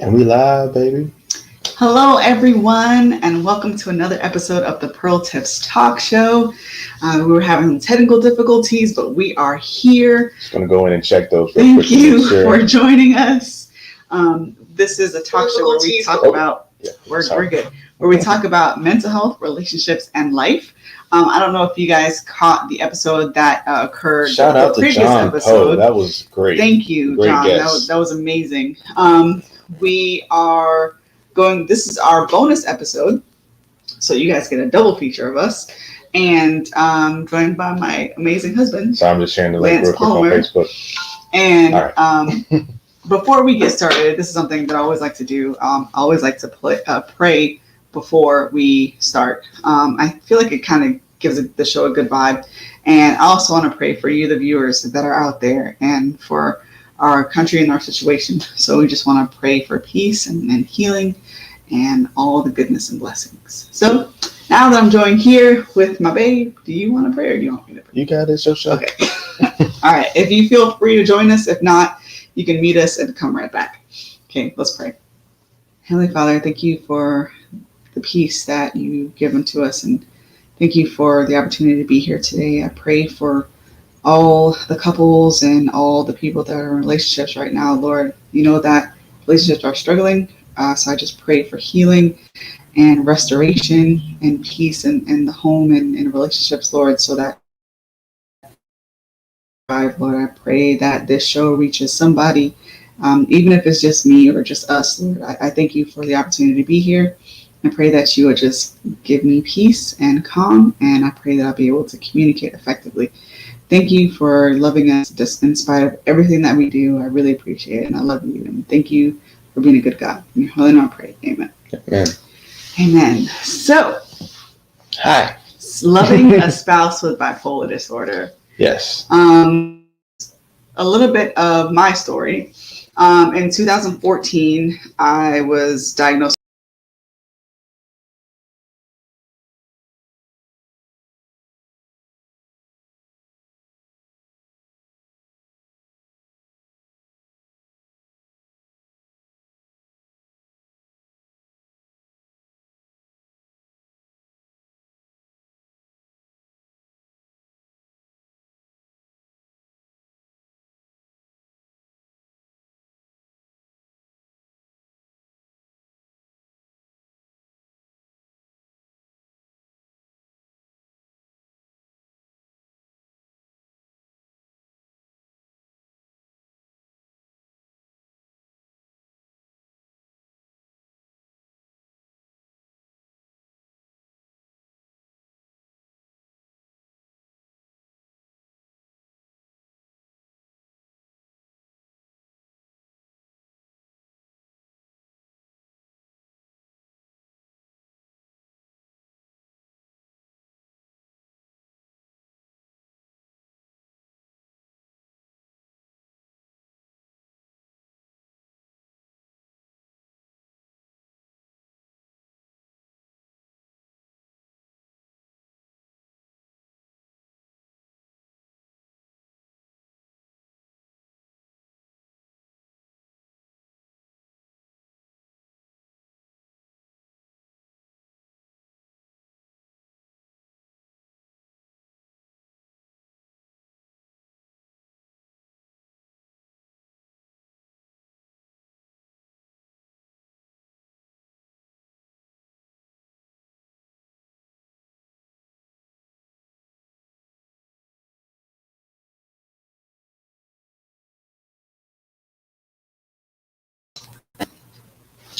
And we live, baby. Hello, everyone, and welcome to another episode of the Pearl Tips Talk Show. We were having technical difficulties, but we are here. Just going to go in and check those. Thank you for joining us. This is a talk show where we talk about, we're good, where we talk about mental health, relationships, and life. I don't know if you guys caught the episode that occurred. Shout out to John Poe. That was great. Thank you, great John. That was amazing. We are going, this is our bonus episode, so you guys get a double feature of us, and joined by my amazing husband. So I'm just sharing the link real quick on Facebook. And right. Before we get started, this is something that I always like to do. I always like to pray before we start. I feel like it kind of gives the show a good vibe, and I also want to pray for you, the viewers that are out there, and for our country and our situation. So we just want to pray for peace and healing and all the goodness and blessings. So now that I'm joined here with my babe, do you want to pray or do you want me to pray? You got it, so sure. Okay. All right. If you feel free to join us, if not, you can meet us and come right back. Okay, let's pray. Heavenly Father, thank you for the peace that you've given to us, and thank you for the opportunity to be here today. I pray for all the couples and all the people that are in relationships right now, Lord. You know that relationships are struggling, so I just pray for healing and restoration and peace in the home and in relationships, Lord, so that, Lord, I pray that this show reaches somebody, even if it's just me or just us, Lord. I thank you for the opportunity to be here. I pray that you would just give me peace and calm, and I pray that I'll be able to communicate effectively. Thank you for loving us just in spite of everything that we do. I really appreciate it, and I love you. And thank you for being a good God. In your holy name I pray. Amen. Amen. Amen. So, hi. Loving a spouse with bipolar disorder. Yes. A little bit of my story. In 2014, I was diagnosed.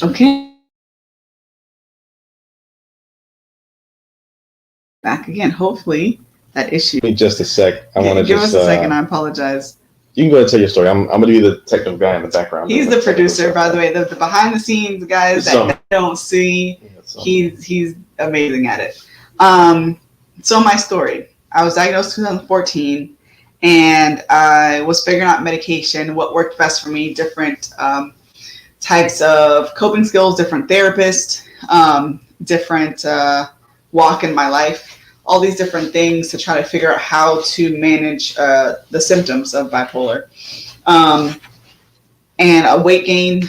Okay. Back again. Hopefully that issue. Give me just a sec. I want to give us a second. I apologize. You can go ahead and tell your story. I'm going to be the technical guy in the background. He's the producer, by the way. The behind the scenes guys that don't see. He's amazing at it. So my story. I was diagnosed in 2014, and I was figuring out medication, what worked best for me, different types of coping skills, different therapists, different walk in my life, all these different things to try to figure out how to manage the symptoms of bipolar. and a weight gain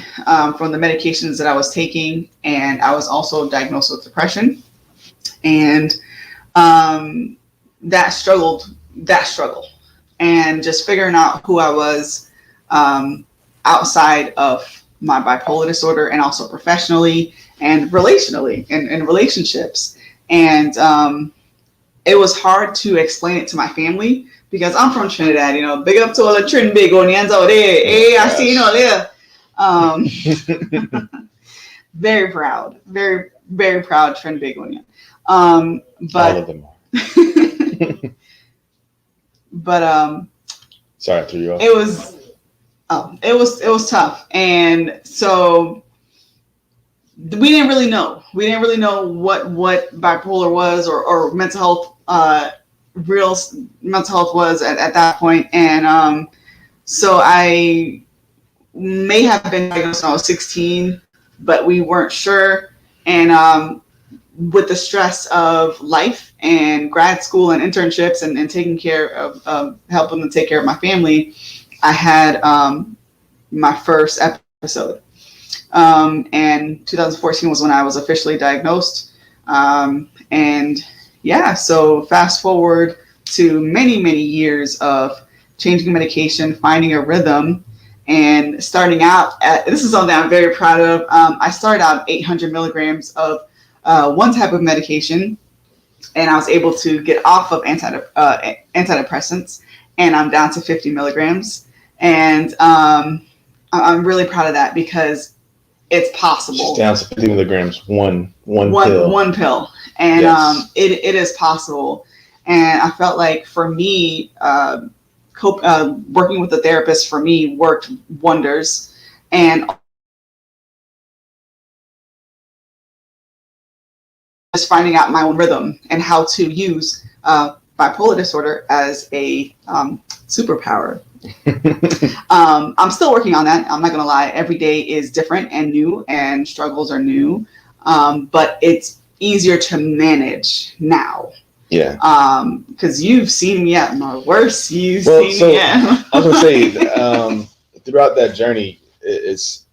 from the medications that I was taking. And I was also diagnosed with depression. And that struggle, and just figuring out who I was outside of my bipolar disorder, and also professionally and relationally in relationships. And it was hard to explain it to my family, because I'm from Trinidad, big up to all the Trinbagonians out there. Hey, I see you there. Very proud, very, very proud Trinbagonian. But all of them are. but Sorry, I threw you off. it was tough. And so we didn't really know what bipolar was, or mental health, real mental health was at that point. And so I may have been diagnosed when I was 16, but we weren't sure. And with the stress of life and grad school and internships, and taking care of helping to take care of my family, I had my first episode. And 2014 was when I was officially diagnosed. And yeah, so fast forward to many, many years of changing medication, finding a rhythm, and starting out this is something I'm very proud of. I started out 800 milligrams of one type of medication, and I was able to get off of antidepressants, and I'm down to 50 milligrams. And I'm really proud of that, because it's possible. She's down to 50 milligrams, one pill. One pill. And yes. It is possible. And I felt like for me, working with a therapist for me worked wonders. And just finding out my own rhythm and how to use bipolar disorder as a superpower. I'm still working on that. I'm not going to lie. Every day is different and new, and struggles are new. But it's easier to manage now. Yeah. Because you've seen me at my worst. I was going to say, throughout that journey, it's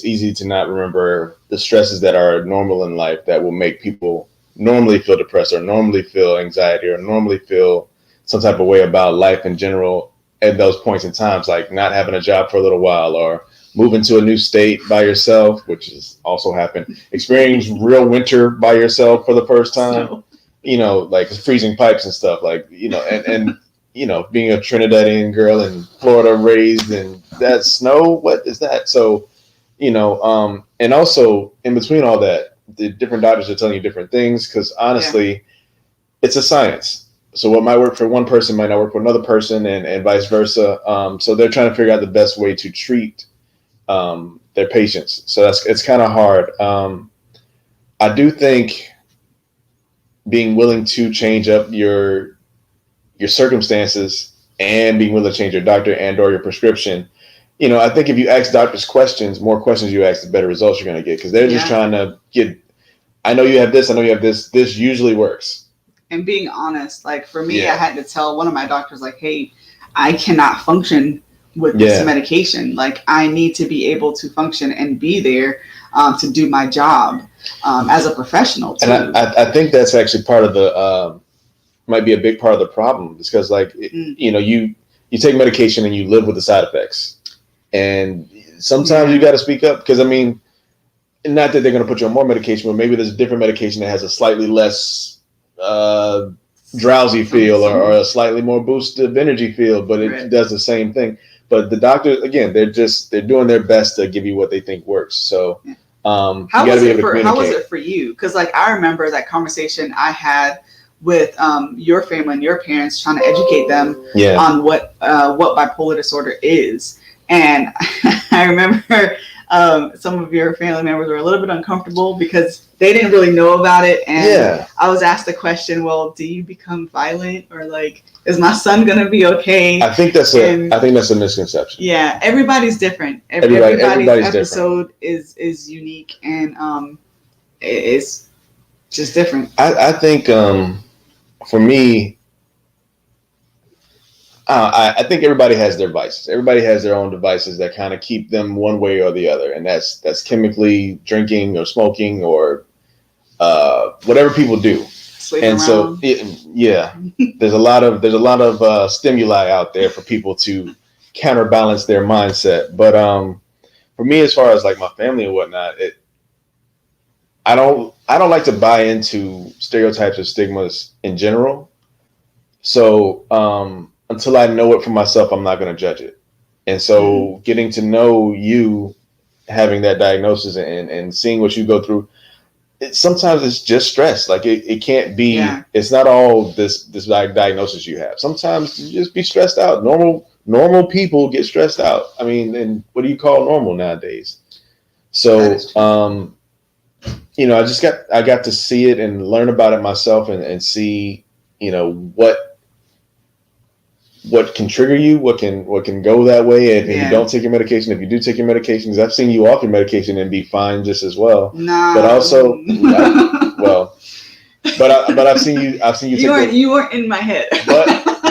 easy to not remember the stresses that are normal in life that will make people normally feel depressed, or normally feel anxiety, or normally feel some type of way about life in general at those points in times, like not having a job for a little while, or moving to a new state by yourself, which has also happened, experiencing real winter by yourself for the first time, like freezing pipes and stuff, like, and being a Trinidadian girl in Florida raised, and that snow, what is that? So, and also in between all that, the different doctors are telling you different things, because honestly, it's a science. So what might work for one person might not work for another person, and vice versa. So they're trying to figure out the best way to treat their patients. So it's kind of hard. I do think being willing to change up your circumstances, and being willing to change your doctor and or your prescription. I think if you ask doctors more questions you ask, the better results you're going to get, because they're just trying to get, I know you have this, I know you have this. This usually works. And being honest, like for me, I had to tell one of my doctors, like, hey, I cannot function with this medication. Like, I need to be able to function and be there to do my job as a professional too. And I think that's actually part of the might be a big part of the problem, because like you take medication and you live with the side effects, and sometimes you got to speak up, because I mean, not that they're going to put you on more medication, but maybe there's a different medication that has a slightly less drowsy feel, or a slightly more boosted energy feel, but it does the same thing. But the doctors, again, they're doing their best to give you what they think works. So how was it for you? Because like I remember that conversation I had with your family and your parents, trying to educate them on what bipolar disorder is. And I remember some of your family members were a little bit uncomfortable because they didn't really know about it. And I was asked the question, well, do you become violent, or like, is my son going to be okay? I think that's a misconception. Yeah. Everybody's different. Everybody's episode different. is unique, and it's just different. I think for me, I think everybody has their vices. Everybody has their own devices that kind of keep them one way or the other, and that's chemically drinking or smoking or whatever people do. Sleeping And around. so, yeah, there's a lot of stimuli out there for people to counterbalance their mindset. But for me, as far as like my family and whatnot, I don't like to buy into stereotypes or stigmas in general. So until I know it for myself, I'm not going to judge it. And so getting to know you, having that diagnosis and seeing what you go through, sometimes it's just stress. Like it can't be, it's not all this diagnosis you have. Sometimes you just be stressed out. Normal people get stressed out. I mean, and what do you call normal nowadays? So, I got to see it and learn about it myself and see, what can trigger you, what can go that way if you don't take your medication. If you do take your medications, I've seen you off your medication and be fine just as well. Nah. But also, but I've seen you. You weren't in my head.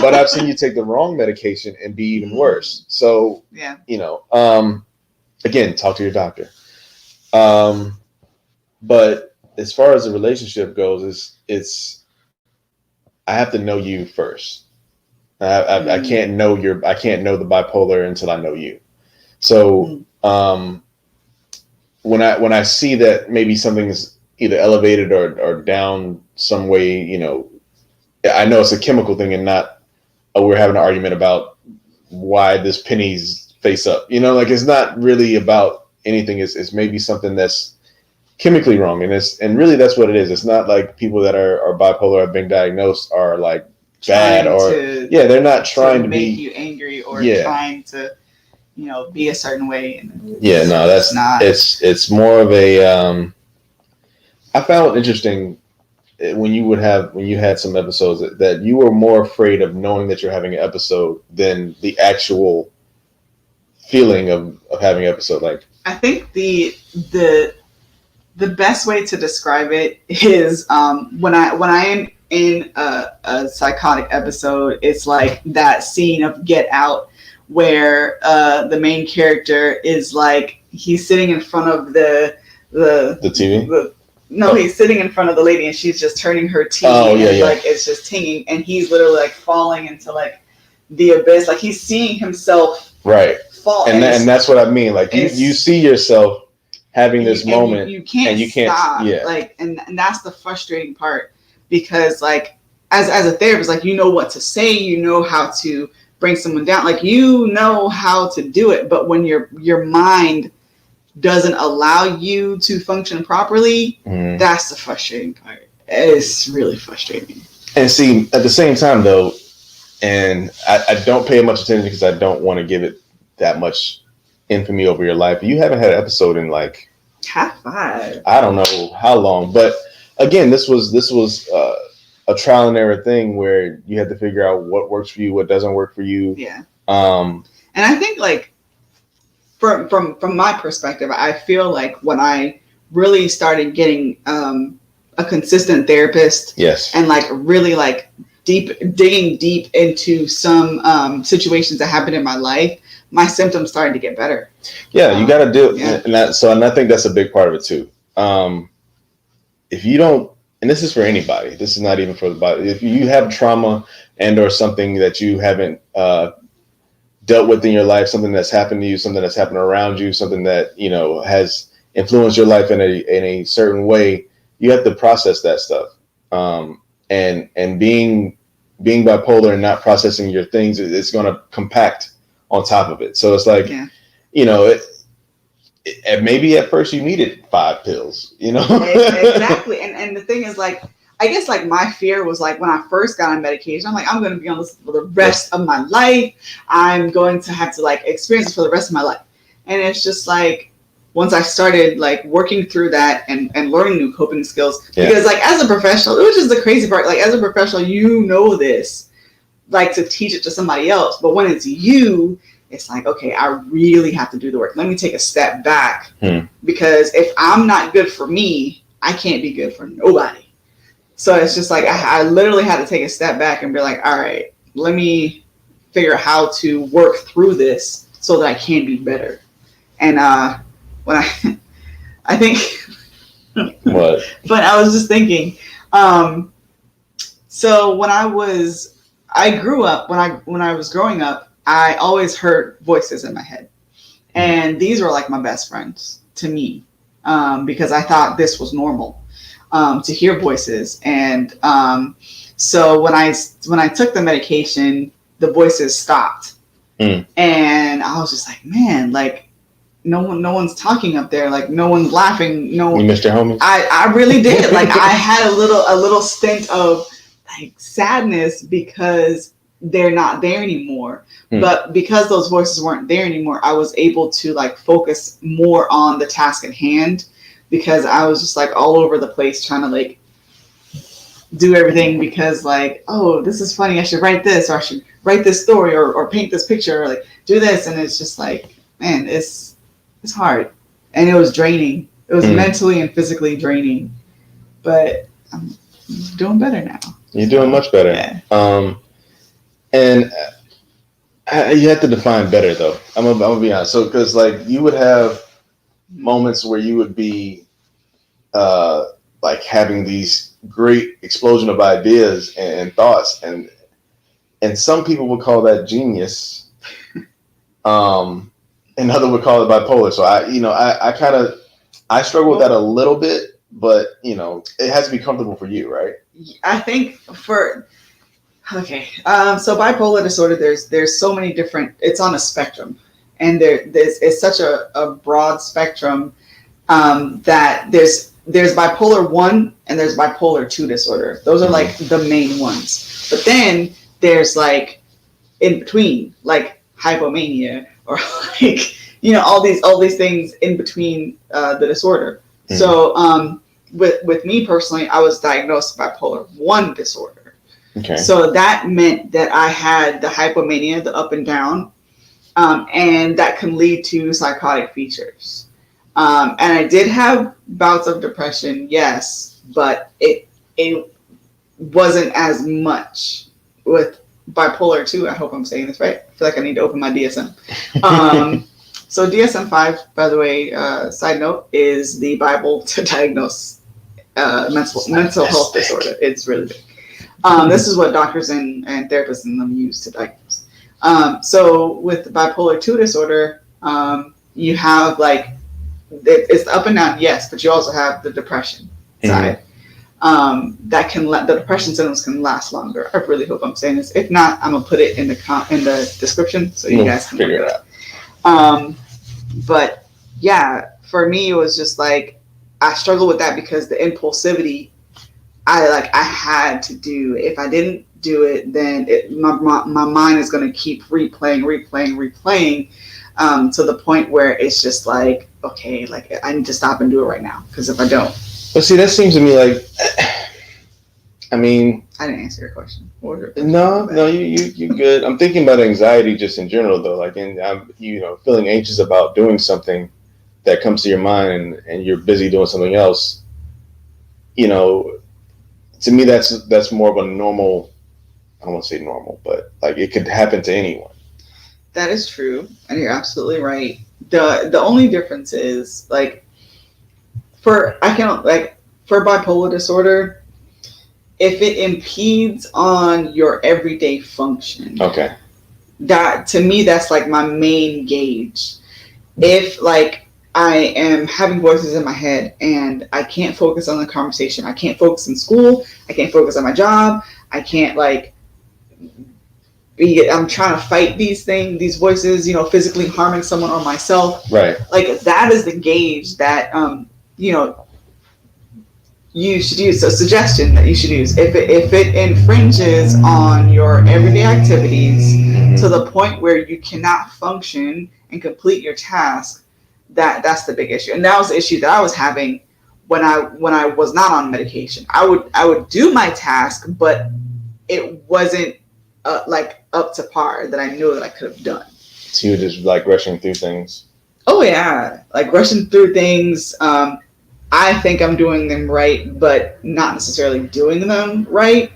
but I've seen you take the wrong medication and be even worse. So again, talk to your doctor. But as far as the relationship goes, it's I have to know you first. I can't know the bipolar until I know you. So when I see that maybe something's either elevated or down some way, I know it's a chemical thing and not we're having an argument about why this penny's face up. Like it's not really about anything. It's maybe something that's chemically wrong, and really that's what it is. It's not like people that are bipolar have been diagnosed are like bad they're not trying to make be you angry or trying to be a certain way. That's not. It's more of a I found it interesting when you had some episodes that you were more afraid of knowing that you're having an episode than the actual feeling of having an episode. Like I think the best way to describe it is when I am in a psychotic episode, it's like that scene of Get Out where the main character is like he's sitting in front of the TV. He's sitting in front of the lady and she's just turning her tea like it's just tinging and he's literally like falling into like the abyss. Like he's seeing himself fall. And that's what I mean. Like you see yourself having this moment and you can't stop. Like and that's the frustrating part. Because like as a therapist, like what to say, how to bring someone down, like how to do it. But when your mind doesn't allow you to function properly, that's the frustrating part. It's really frustrating. And see, at the same time though, and I don't pay much attention because I don't want to give it that much infamy over your life. You haven't had an episode in like half 5. I don't know how long, but again, this was a trial and error thing where you had to figure out what works for you, what doesn't work for you. Yeah. And I think like from my perspective, I feel like when I really started getting a consistent therapist, and like really like digging deep into some situations that happened in my life, my symptoms started to get better. Yeah, you got to do it, and I think that's a big part of it too. If you don't, and this is for anybody, this is not even for the body. If you have trauma and or something that you haven't dealt with in your life, something that's happened to you, something that's happened around you, something that has influenced your life in a certain way, you have to process that stuff. And being bipolar and not processing your things, it's going to compact on top of it. So it's like, maybe at first you needed 5 pills, Exactly. And the thing is, like, I guess like my fear was like when I first got on medication, I'm like, I'm going to be on this for the rest of my life. I'm going to have to like experience this for the rest of my life. And it's just like, once I started like working through that and learning new coping skills, because like as a professional, which is the crazy part, like as a professional, this, like to teach it to somebody else. But when it's you, it's like, okay, I really have to do the work. Let me take a step back because if I'm not good for me, I can't be good for nobody. So it's just like, I literally had to take a step back and be like, all right, let me figure out how to work through this so that I can be better. And when I think, what? But I was just thinking, so when I grew up, when I was growing up, I always heard voices in my head, and these were like my best friends to me, because I thought this was normal, to hear voices. And so when I took the medication, the voices stopped, and I was just like, man, like no one's talking up there, like no one's laughing, no one. You missed your homies? I really did. Like I had a little stint of like sadness because they're not there anymore. But because those voices weren't there anymore, I was able to like focus more on the task at hand, because I was just like all over the place trying to like do everything, because like, oh, this is funny, I should write this, or I should write this story, or paint this picture, or like do this. And it's just like, man, it's hard. And it was draining. It was mentally and physically draining. But I'm doing better now. You're doing much better. Yeah. And you have to define better, though. I'm gonna be honest. So, because like you would have moments where you would be like having these great explosion of ideas and thoughts, and some people would call that genius, and others would call it bipolar. So I struggle with that a little bit, but it has to be comfortable for you, right? I think so bipolar disorder, there's so many different, it's on a spectrum, and it's such a broad spectrum, that there's bipolar 1 and there's bipolar 2 disorder. Those are like the main ones. But then there's like in between, like hypomania, or like all these things in between the disorder. So with me personally, I was diagnosed with bipolar 1 disorder. Okay. So that meant that I had the hypomania, the up and down, and that can lead to psychotic features. And I did have bouts of depression, yes, but it wasn't as much with bipolar 2. I hope I'm saying this right. I feel like I need to open my DSM. So DSM-5, by the way, side note, is the Bible to diagnose mental health disorder. It's really big. This is what doctors and therapists and them use to diagnose. So with bipolar 2 disorder, you have like, it's the up and down, yes, but you also have the depression side. The depression symptoms can last longer. I really hope I'm saying this. If not, I'm gonna put it in the description so you guys can figure it out. But yeah, for me, it was just like, I struggle with that because the impulsivity, I had to do. If I didn't do it, then my mind is going to keep replaying to the point where it's just like, okay, like I need to stop and do it right now, because if I don't. But see, that seems to me like, I mean, I didn't answer your question. No, you good. I'm thinking about anxiety just in general, though. Like, I'm feeling anxious about doing something that comes to your mind, and you're busy doing something else. To me, that's more of a normal. I don't want to say normal, but like it could happen to anyone. That is true, and you're absolutely right. The only difference is like for bipolar disorder, if it impedes on your everyday function, okay, that to me that's like my main gauge. If like I am having voices in my head and I can't focus on the conversation, I can't focus in school, I can't focus on my job, I can't I'm trying to fight these voices, physically harming someone or myself. Right. Like that is the gauge that you should use. A suggestion that you should use. If it infringes on your everyday activities to the point where you cannot function and complete your task, that's the big issue. And that was the issue that I was having when I was not on medication. I would do my task, but it wasn't like up to par that I knew that I could have done. So you were just like rushing through things. Oh yeah, like rushing through things. I think I'm doing them right, but not necessarily doing them right,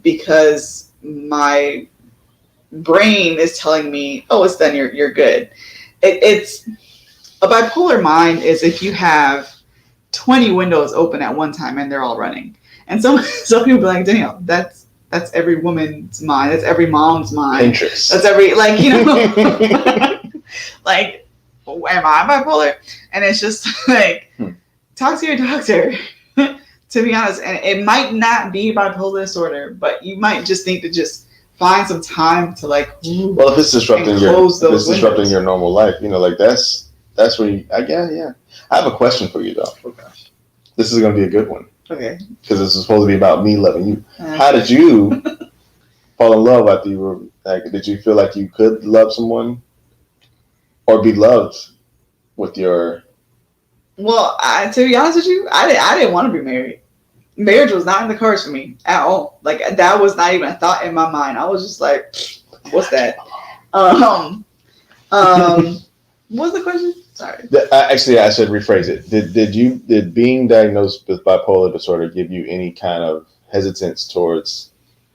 because my brain is telling me, oh, it's done, you're good. It's a bipolar mind is if you have 20 windows open at one time and they're all running. And some people be like, Danielle, that's every woman's mind. That's every mom's mind. Pinterest. That's every, like, like, am I bipolar? And it's just like, talk to your doctor. To be honest, and it might not be bipolar disorder, but you might just need to just find some time to like. Well, if it's disrupting your normal life, like that's where you. Yeah. I have a question for you though. Oh gosh. This is going to be a good one. Okay. Because this is supposed to be about me loving you. How did you fall in love after you were like? Did you feel like you could love someone, or be loved with your? Well, to be honest with you, I didn't want to be married. Marriage was not in the cards for me at all. Like, that was not even a thought in my mind. I was just like, what's that? What was the question? Sorry. Actually, I should rephrase it. Did being diagnosed with bipolar disorder give you any kind of hesitance towards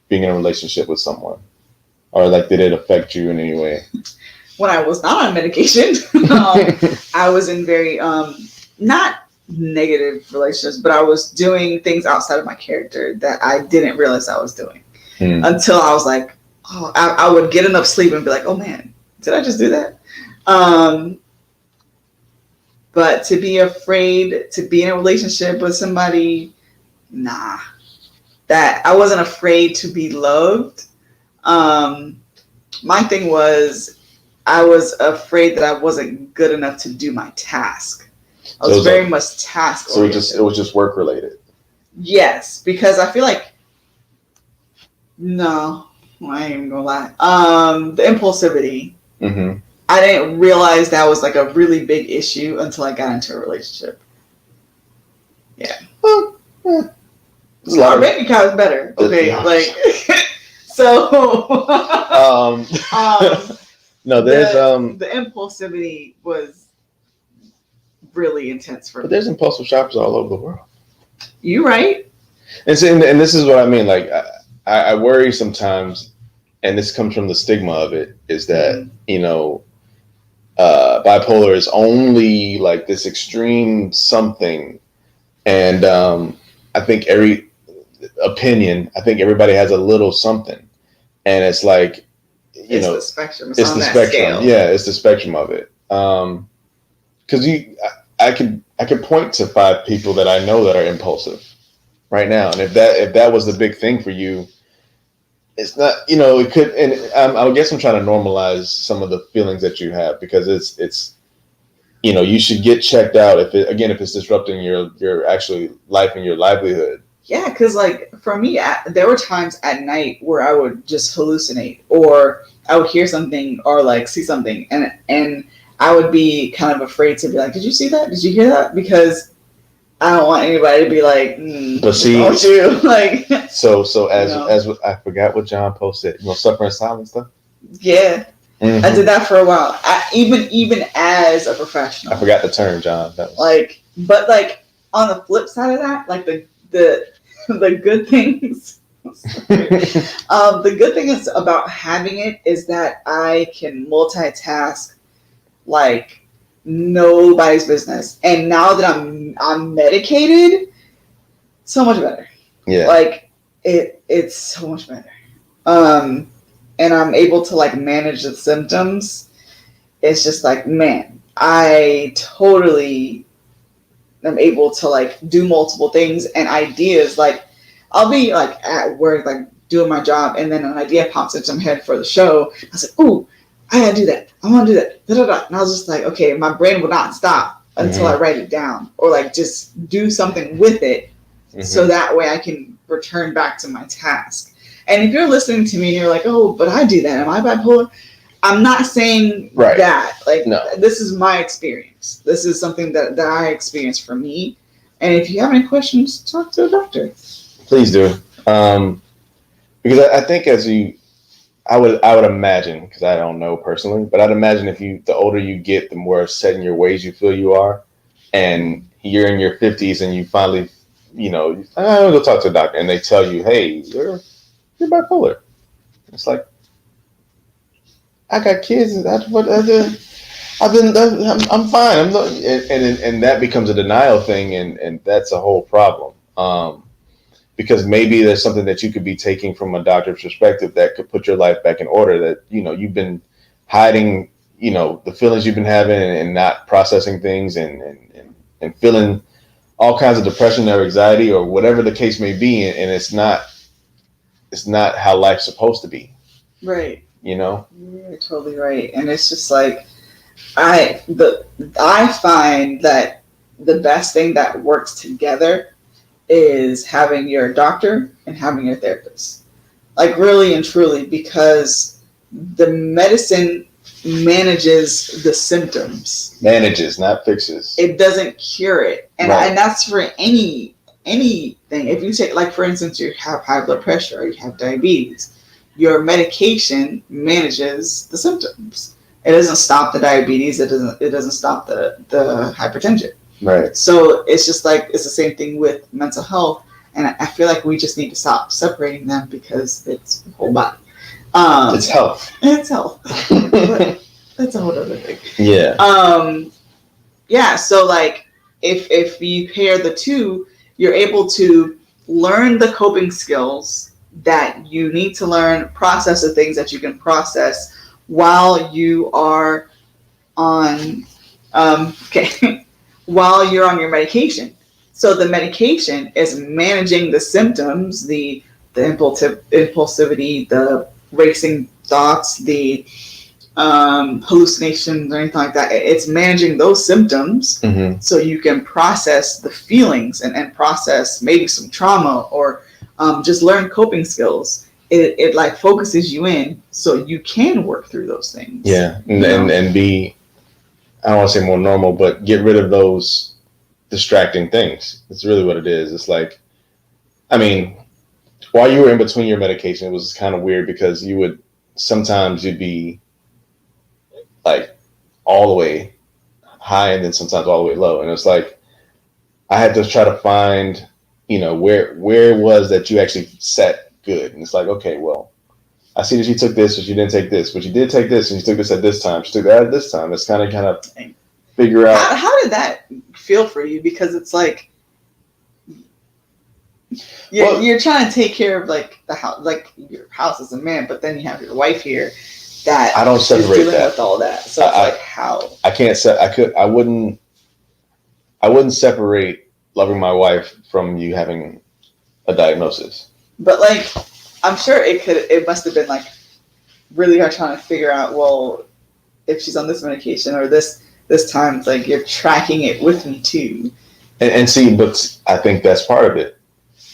being in a relationship with someone? Or like, did it affect you in any way? When I was not on medication, I was in very, not negative relationships, but I was doing things outside of my character that I didn't realize I was doing until I was like, oh, I would get enough sleep and be like, oh man, did I just do that? But to be afraid to be in a relationship with somebody, nah. That I wasn't afraid to be loved. My thing was, I was afraid that I wasn't good enough to do my task. I was very much task oriented. So it was just work related. Yes, because I feel like no, I ain't even gonna lie. The impulsivity. Mm-hmm. I didn't realize that was like a really big issue until I got into a relationship. Yeah. Well, our bank account is better. Okay, like so. No, there's the impulsivity was really intense for me. But there's impulsive shoppers all over the world. You right. And this is what I mean. Like, I worry sometimes, and this comes from the stigma of it, is that, bipolar is only like this extreme something. And I think everybody has a little something. And it's like, it's the spectrum. It's the spectrum. Scale. Yeah, it's the spectrum of it. Because I could point to 5 people that I know that are impulsive right now, and if that was the big thing for you, it's not. It could. And I guess I'm trying to normalize some of the feelings that you have, because it's you should get checked out if it's disrupting your actually life and your livelihood. Yeah, because like for me, there were times at night where I would just hallucinate, or I would hear something or like see something, and I would be kind of afraid to be like, did you see that? Did you hear that? Because I don't want anybody to be like, but see, don't you? Like, so as I forgot what John Poe said, suffer in silence stuff. Yeah. Mm-hmm. I did that for a while. Even as a professional. I forgot the term, John. That was... but on the flip side of that, like the good things. The good thing is about having it is that I can multitask like nobody's business. And now that I'm medicated, so much better. Yeah. Like it's so much better. And I'm able to like manage the symptoms. It's just like, man, I totally am able to like do multiple things and ideas. Like I'll be like at work, like doing my job, and then an idea pops into my head for the show. I was like, ooh, I gotta do that. I want to do that. Da, da, da. And I was just like, okay, my brain will not stop until I write it down or like just do something with it. So that way I can return back to my task. And if you're listening to me and you're like, oh, but I do that. Am I bipolar? I'm not saying that. Like, no. This is my experience. This is something that I experienced for me. And if you have any questions, talk to a doctor. Please do. Because I think I would imagine, because I don't know personally, but I'd imagine the older you get, the more set in your ways you feel you are. And you're in your 50s and you finally, I'm going to go talk to a doctor, and they tell you, hey, you're bipolar. It's like, I got kids. And I'm fine. I'm not, and that becomes a denial thing, and that's a whole problem. Because maybe there's something that you could be taking from a doctor's perspective that could put your life back in order. That you've been hiding, the feelings you've been having and not processing things, and feeling all kinds of depression or anxiety or whatever the case may be, and it's not how life's supposed to be. Right. You're totally right, and it's just like I find that the best thing that works together is having your doctor and having your therapist, like really and truly, because the medicine manages the symptoms. Manages, not fixes. It doesn't cure it, and Right. and that's for anything. If you take, like, for instance, you have high blood pressure or you have diabetes, your medication manages the symptoms. It doesn't stop the diabetes. It doesn't stop the hypertension. Right. So it's just like, it's the same thing with mental health, and I feel like we just need to stop separating them because it's the whole body. It's health. It's health. But that's a whole other thing. Yeah. Yeah. So like, if you pair the two, you're able to learn the coping skills that you need to learn, process the things that you can process while you are on while you're on your medication. So the medication is managing the symptoms, the impulsivity, the racing thoughts, the hallucinations or anything like that. It's managing those symptoms, so you can process the feelings and process maybe some trauma or just learn coping skills. It like focuses you in so you can work through those things. Yeah, and be, I don't want to say more normal, but get rid of those distracting things. It's really what it is. It's like, I mean, while you were in between your medication, it was kind of weird because sometimes you'd be like all the way high and then sometimes all the way low. And it's like, I had to try to find, where it was that you actually sat good. And it's like, okay, well, I see that you took this, but you didn't take this, but you did take this, and you took this at this time. She took that at this time. It's kind of figure out. How did that feel for you? Because it's like, you're trying to take care of like the house, like your house as a man, but then you have your wife here that I don't separate is dealing that with all that. So it's like, how? I can't say I wouldn't separate loving my wife from you having a diagnosis. But like, I'm sure it must have been like really hard trying to figure out, well, if she's on this medication or this time, it's like you're tracking it with me too. And see, but I think that's part of it.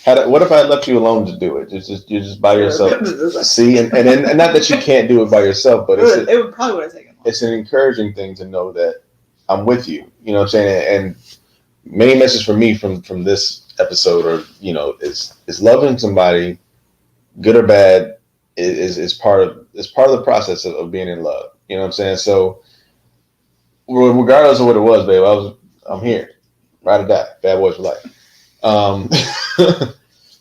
What if I left you alone to do it? You're just by yourself. See, and not that you can't do it by yourself, but it would probably would have taken long. It's an encouraging thing to know that I'm with you. You know what I'm saying? And main message for me from this episode, or is loving somebody, good or bad, is part of the process of being in love. You know what I'm saying? So regardless of what it was, babe, I'm here, ride or die, bad boys for life.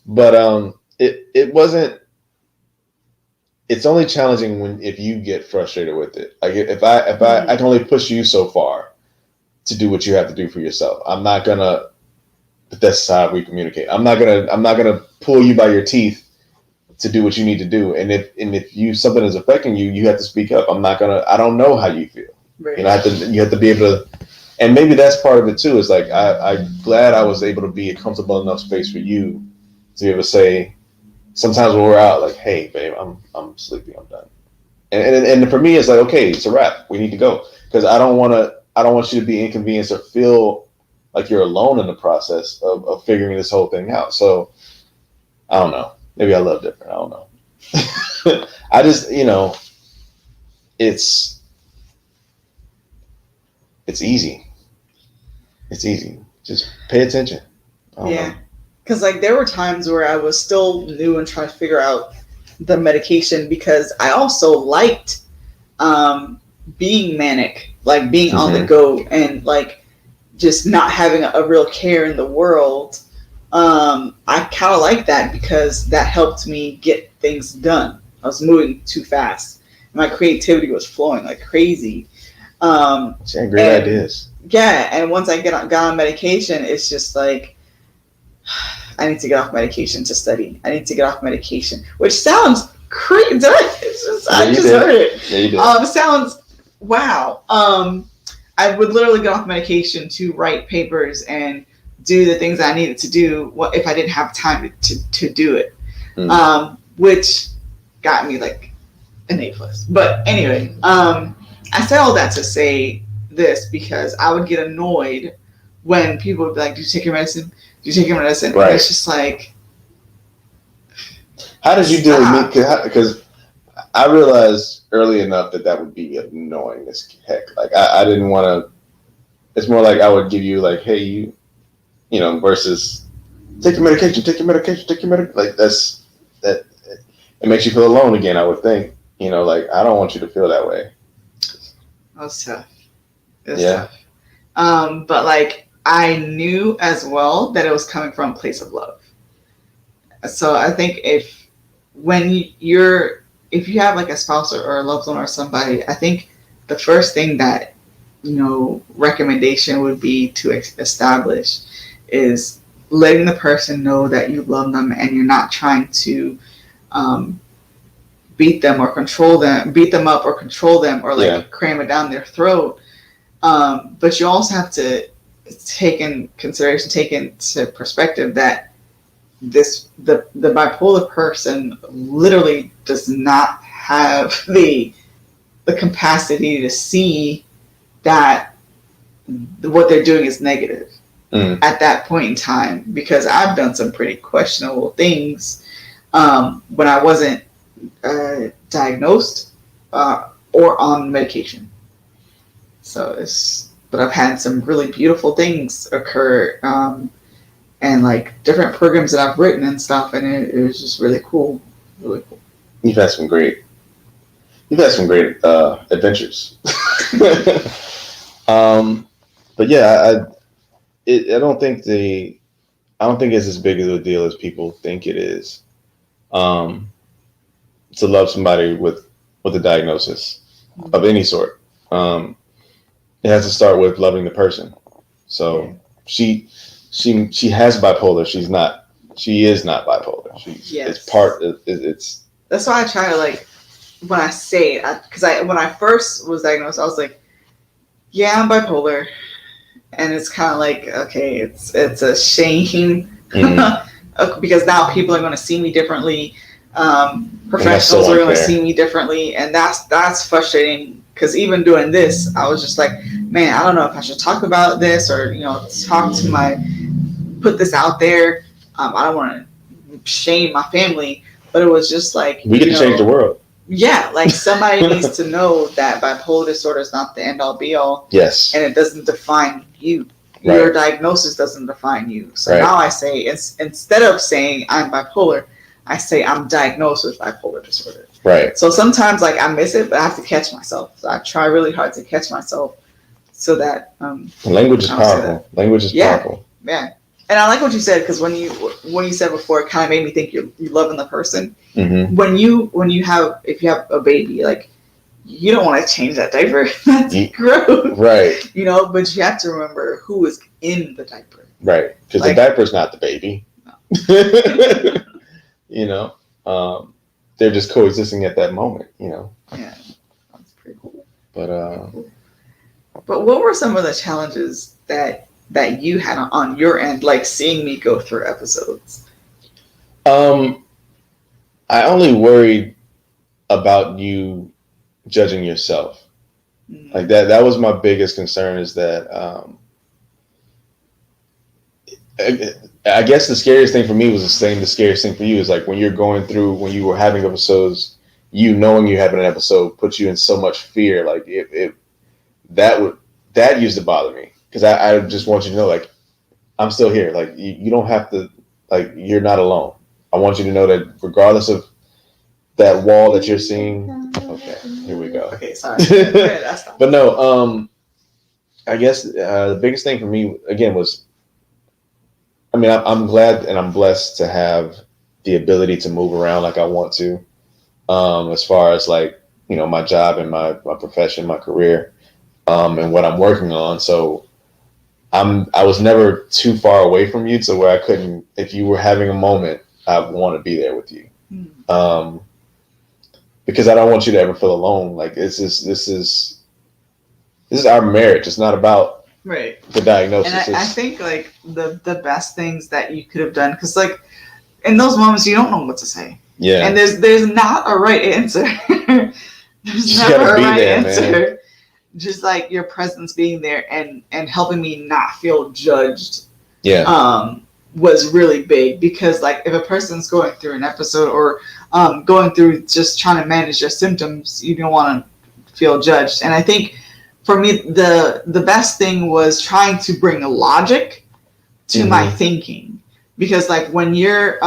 But it wasn't. It's only challenging if you get frustrated with it. Like if I can only push you so far to do what you have to do for yourself. I'm not gonna. But that's how we communicate. I'm not gonna pull you by your teeth to do what you need to do. And if something is affecting you, you have to speak up. I don't know how you feel. Right. You have to be able to. And maybe that's part of it too. Is like I'm glad I was able to be a comfortable enough space for you to be able to say, sometimes when we're out, like, hey, babe, I'm sleepy, I'm done. And for me, it's like, okay, it's a wrap. We need to go, because I don't want you to be inconvenienced or feel like you're alone in the process of figuring this whole thing out. So I don't know. Maybe I love different. I don't know. I just, it's easy. It's easy. Just pay attention. Yeah. Because like there were times where I was still new and trying to figure out the medication, because I also liked being manic, like being on the go and like just not having a real care in the world. I kind of like that because that helped me get things done. I was moving too fast. My creativity was flowing like crazy. She had great ideas. Yeah, and once I got on medication, it's just like I need to get off medication to study. I need to get off medication, which sounds crazy. I just heard it. Yeah, you did. Sounds wow. I would literally get off medication to write papers and do the things I needed to do. What if I didn't have time to do it? Which got me like an A+. But anyway, I said all that to say this because I would get annoyed when people would be like, "Do you take your medicine? Do you take your medicine?" Right. And it's just like, how did you deal with me? Because I realized early enough that would be annoying as heck. Like I didn't want to. It's more like I would give you like, "Hey, you know," versus take your medication, take your medication, take your medication. Like that. It makes you feel alone again. I would think. Like I don't want you to feel that way. That was tough. It was tough. But like I knew as well that it was coming from a place of love. So I think if you have like a spouse or a loved one or somebody, I think the first thing that recommendation would be to establish is letting the person know that you love them and you're not trying to beat them or control them, beat them up or control them or like cram it down their throat. But you also have to take into perspective that the bipolar person literally does not have the capacity to see that what they're doing is negative at that point in time, because I've done some pretty questionable things when I wasn't diagnosed or on medication. But I've had some really beautiful things occur and like different programs that I've written and stuff, and it was just really cool. You've had some great adventures. But yeah, I don't think it's as big of a deal as people think it is. To love somebody with a diagnosis of any sort. It has to start with loving the person. So she has bipolar. She is not bipolar. It's that's why I try to like when I say it, because when I first was diagnosed, I was like, yeah, I'm bipolar. And it's kind of like, okay, it's a shame because now people are going to see me differently. Professionals are going to see me differently, and that's frustrating. Because even doing this, I was just like, man, I don't know if I should talk about this or put this out there. I don't want to shame my family, but it was just like we get to change the world. Yeah, like somebody needs to know that bipolar disorder is not the end all be all. Yes. And it doesn't define you. Right. Your diagnosis doesn't define you. So now I say, instead of saying I'm bipolar, I say I'm diagnosed with bipolar disorder. Right. So sometimes like I miss it, but I have to catch myself. So I try really hard to catch myself so that language is powerful. Language is powerful. Yeah. And I like what you said, because when you said before, it kind of made me think you're loving the person. Mm-hmm. If you have a baby, like you don't want to change that diaper. That's gross. Right. But you have to remember who is in the diaper. Right. Because the diaper's not the baby. No. They're just coexisting at that moment, Yeah. That's pretty cool. But what were some of the challenges that you had on your end, like seeing me go through episodes? I only worried about you judging yourself. Mm-hmm. Like that was my biggest concern, is that I guess the scariest thing for me was the scariest thing for you is like when you were having episodes, knowing you having an episode puts you in so much fear. Like that used to bother me, because I just want you to know, like, I'm still here. Like you don't have to, like, you're not alone. I want you to know that regardless of that wall that you're seeing. Okay, here we go. Okay, sorry. But no, I guess the biggest thing for me again was, I mean, I'm glad and I'm blessed to have the ability to move around like I want to. As far as like my job and my profession, my career, and what I'm working on. So I was never too far away from you to where I couldn't, if you were having a moment, I want to be there with you. Because I don't want you to ever feel alone. Like this is our marriage. It's not about the diagnosis. And I think like the best things that you could have done, because like in those moments you don't know what to say. Yeah. And there's not a right answer. There's never a right answer. Man. Just like your presence being there and helping me not feel judged. Yeah. Was really big, because like if a person's going through an episode or going through just trying to manage their symptoms, you don't want to feel judged. And I think for me the best thing was trying to bring logic to my thinking, because like when you're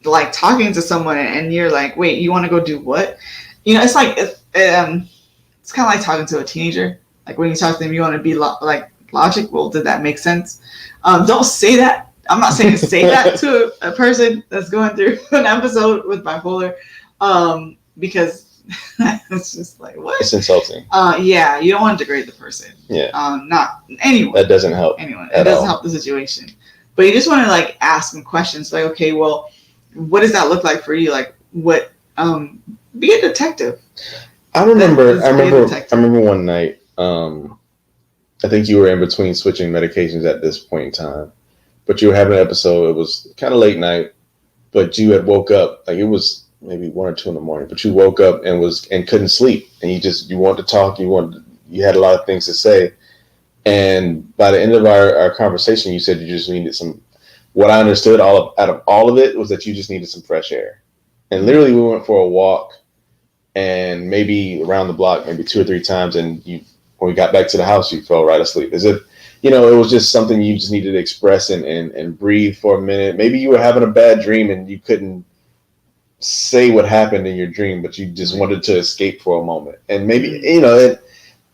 like talking to someone and you're like, wait, you want to go do what? It's like it's kind of like talking to a teenager. Like when you talk to them, you want to be like logic. Well, did that make sense? Don't say that. I'm not saying say that to a person that's going through an episode with bipolar, because it's just like, what? It's insulting. Yeah, you don't want to degrade the person. Yeah. Not anyone. That doesn't help. Anyone. It doesn't help the situation. But you just want to like ask them questions, like, okay, well, what does that look like for you? Like, what? Be a detective. I remember one night. I think you were in between switching medications at this point in time, but you were having an episode. It was kind of late night, but you had woke up, like it was maybe 1 or 2 in the morning, but you woke up and couldn't sleep, and you wanted to talk. You had a lot of things to say. And by the end of our conversation, you said you just needed some, what I understood out of all of it was that you just needed some fresh air. And literally we went for a walk, and maybe around the block, maybe 2 or 3 times. And when we got back to the house, you fell right asleep, as if, it was just something you just needed to express and breathe for a minute. Maybe you were having a bad dream and you couldn't say what happened in your dream, but you just wanted to escape for a moment. And maybe,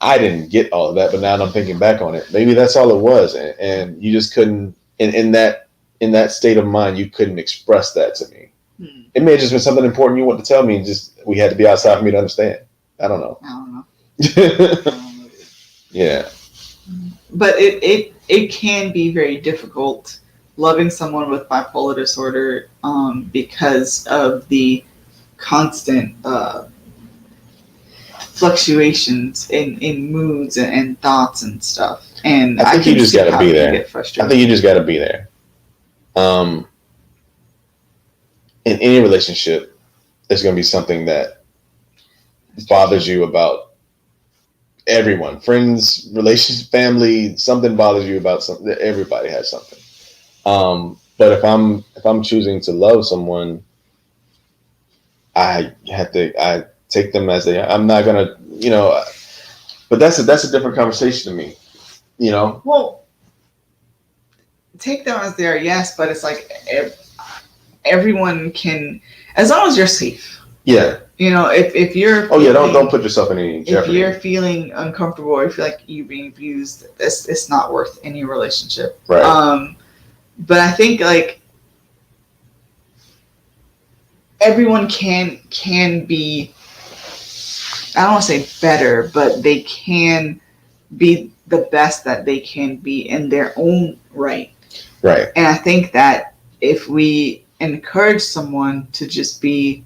I didn't get all of that, but now that I'm thinking back on it, maybe that's all it was. And you just couldn't, in that state of mind, you couldn't express that to me. It may have just been something important you wanted to tell me, and just we had to be outside for me to understand. I don't know. Yeah. But it can be very difficult loving someone with bipolar disorder, because of the constant fluctuations in moods and thoughts and stuff. And I think you just got to be there. I think you just got to be there. In any relationship, there's going to be something that bothers you about everyone, friends, relations, family. Something bothers you about something. Everybody has something. But if I'm choosing to love someone, I take them as they are. I'm not gonna, but that's a different conversation to me, Well, take them as they are, yes, but it's like everyone can, as long as you're safe. Yeah. If you're don't put yourself in any jeopardy. If you're feeling uncomfortable or you feel like you're being abused, it's not worth any relationship. Right. But I think like everyone can be, I don't want to say better, but they can be the best that they can be in their own right. Right. And I think that if we encourage someone to just be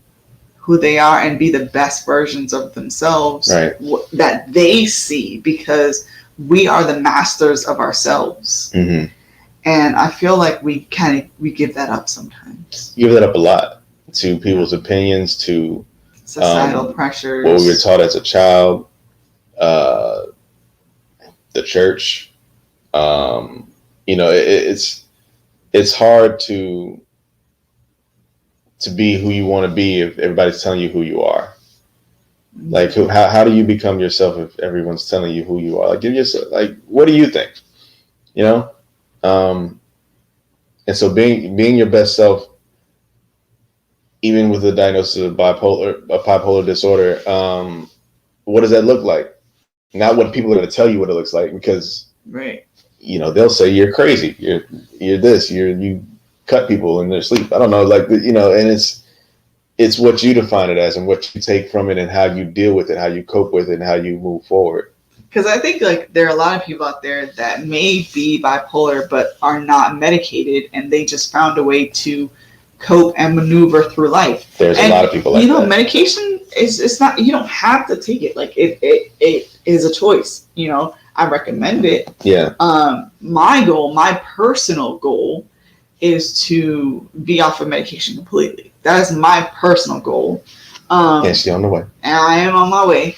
who they are and be the best versions of themselves, right, that they see, because we are the masters of ourselves. Mm-hmm. And I feel like we give that up sometimes. You give that up a lot to people's opinions, to societal pressures, what we were taught as a child, the church. It's hard to be who you want to be if everybody's telling you who you are. Like, how do you become yourself if everyone's telling you who you are? Like, give yourself, like, what do you think? And so being your best self, even with the diagnosis of bipolar disorder, what does that look like? Not what people are going to tell you what it looks like, because right, they'll say you're crazy, you're this, you cut people in their sleep. I don't know, like, and it's what you define it as and what you take from it and how you deal with it, how you cope with it, and how you move forward. Because I think like there are a lot of people out there that may be bipolar but are not medicated, and they just found a way to cope and maneuver through life. There's a lot of people like that. Medication it's not, you don't have to take it. Like it is a choice. I recommend it. Yeah. My personal goal is to be off of medication completely. That is my personal goal. And she's on the way. And I am on my way.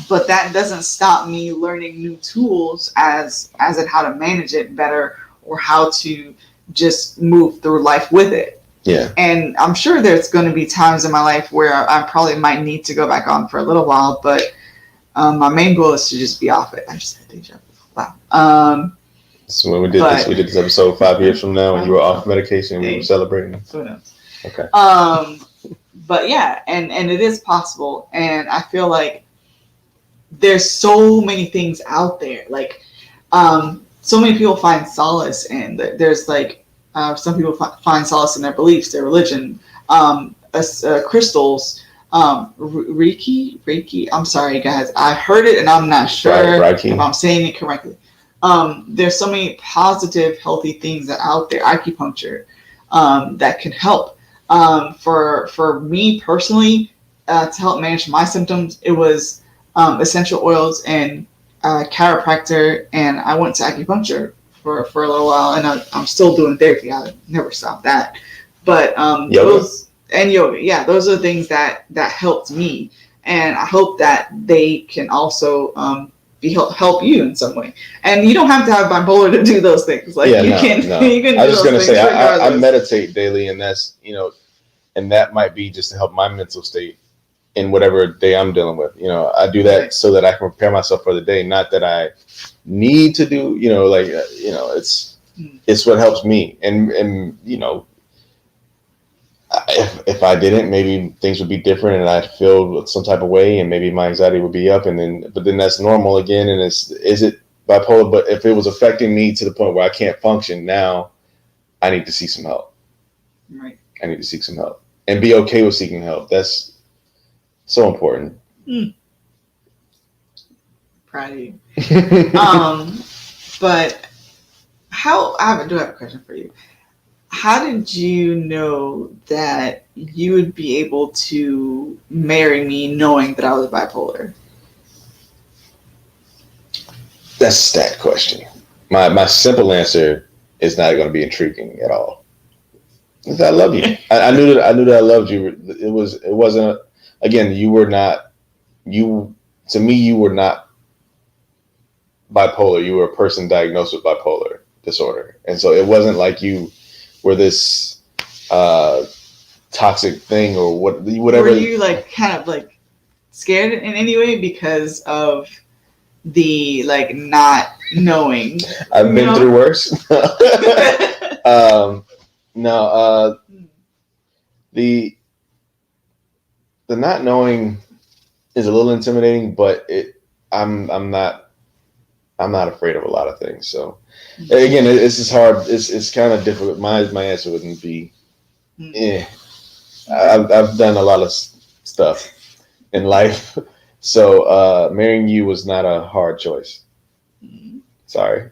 But that doesn't stop me learning new tools as in how to manage it better, or how to just move through life with it. Yeah. And I'm sure there's going to be times in my life where I probably might need to go back on for a little while, but my main goal is to just be off it. I just had deja vu. Wow. So when we did this episode 5 years from now, and you were off medication, and we were celebrating. Who knows? Okay. But yeah, and it is possible, and I feel like there's so many things out there. Like, so many people find solace in. There's like some people find solace in their beliefs, their religion, crystals, Reiki. I'm sorry, guys. I heard it, and I'm not sure if I'm saying it correctly. There's so many positive, healthy things that out there. Acupuncture, that can help. For me personally, to help manage my symptoms, it was essential oils and chiropractor, and I went to acupuncture for a little while, and I'm still doing therapy. I never stopped that. But those and yoga, those are the things that helped me, and I hope that they can also help you in some way. And you don't have to have bipolar to do those things. Like you can. I was just gonna say I meditate daily, and that's and that might be just to help my mental state in whatever day I'm dealing with. I do that so that I can prepare myself for the day. Not that I need to do. It's what helps me. And if I didn't, maybe things would be different, and I'd feel some type of way, and maybe my anxiety would be up, but then that's normal again. And is it bipolar? But if it was affecting me to the point where I can't function now, I need to seek some help. Right. I need to seek some help and be okay with seeking help. That's so important. Proud of you. But I do have a question for you. How did you know that you would be able to marry me knowing that I was bipolar? That's a stacked question. My simple answer is not going to be intriguing at all. I love you. I knew that I loved you. It wasn't. Again, you were not. To me, you were not bipolar. You were a person diagnosed with bipolar disorder, and so it wasn't like you were this toxic thing or whatever. Were you like kind of like scared in any way because of the like not knowing? I've been through worse. No, the not knowing is a little intimidating, but I'm not afraid of a lot of things. So again, it's just hard. It's kind of difficult. My answer wouldn't be. I've done a lot of stuff in life, so marrying you was not a hard choice. Sorry.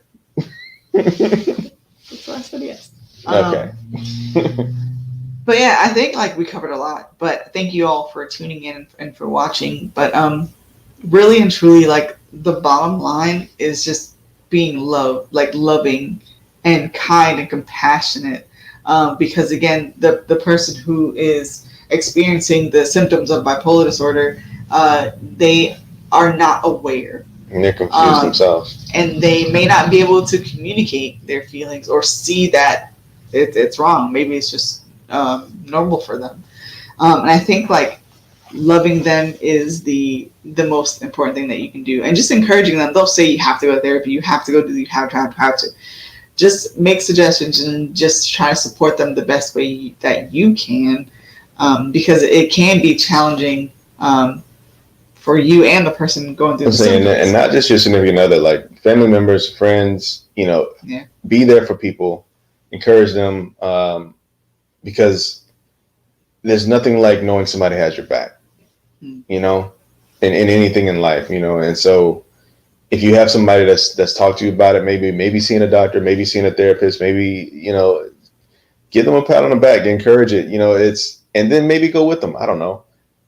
That's why I said yes. Okay. But yeah, I think like we covered a lot, but thank you all for tuning in and for watching. But really and truly, like the bottom line is just being loving and kind and compassionate. Because again, the person who is experiencing the symptoms of bipolar disorder, they are not aware. And they're confused themselves. And they may not be able to communicate their feelings or see that it's wrong. Maybe it's just normal for them. And I think like loving them is the most important thing that you can do. And just encouraging them. They'll say you have to go to therapy. You have to go you have to. Just make suggestions and just try to support them the best way that you can. Because it can be challenging for you and the person going through the symptoms. And not just your significant other, like family members, friends, be there for people, encourage them, because there's nothing like knowing somebody has your back, you know, in anything in life, you know. And so if you have somebody that's talked to you about it, maybe seeing a doctor, maybe seeing a therapist, maybe, you know, give them a pat on the back, encourage it, you know, and then maybe go with them. I don't know.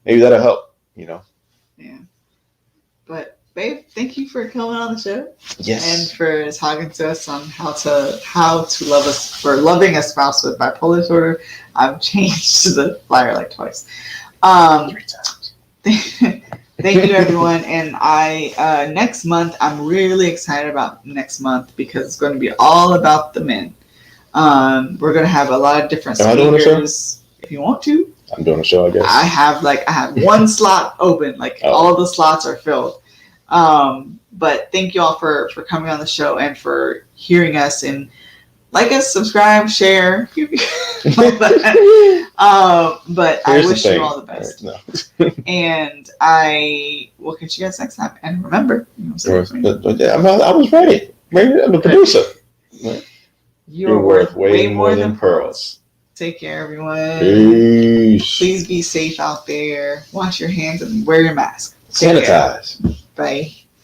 Maybe that'll help, you know. Yeah. But babe, thank you for coming on the show. Yes. And for talking to us on how to love us, for loving a spouse with bipolar disorder. I've changed the flyer like twice. 3 times. Thank you, everyone. And next month, I'm really excited about next month because it's going to be all about the men. We're going to have a lot of different speakers. If you want to. I'm doing a show, I guess. I have one slot open. All the slots are filled. But thank you all for coming on the show and for hearing us, and like us, subscribe, share. But I wish you all the best. Right, no. And I will catch you guys next time. And remember, I was ready. I'm the producer. You're worth way more than pearls. Take care, everyone. Peace. Please be safe out there. Wash your hands and wear your mask. Sanitize. Bye.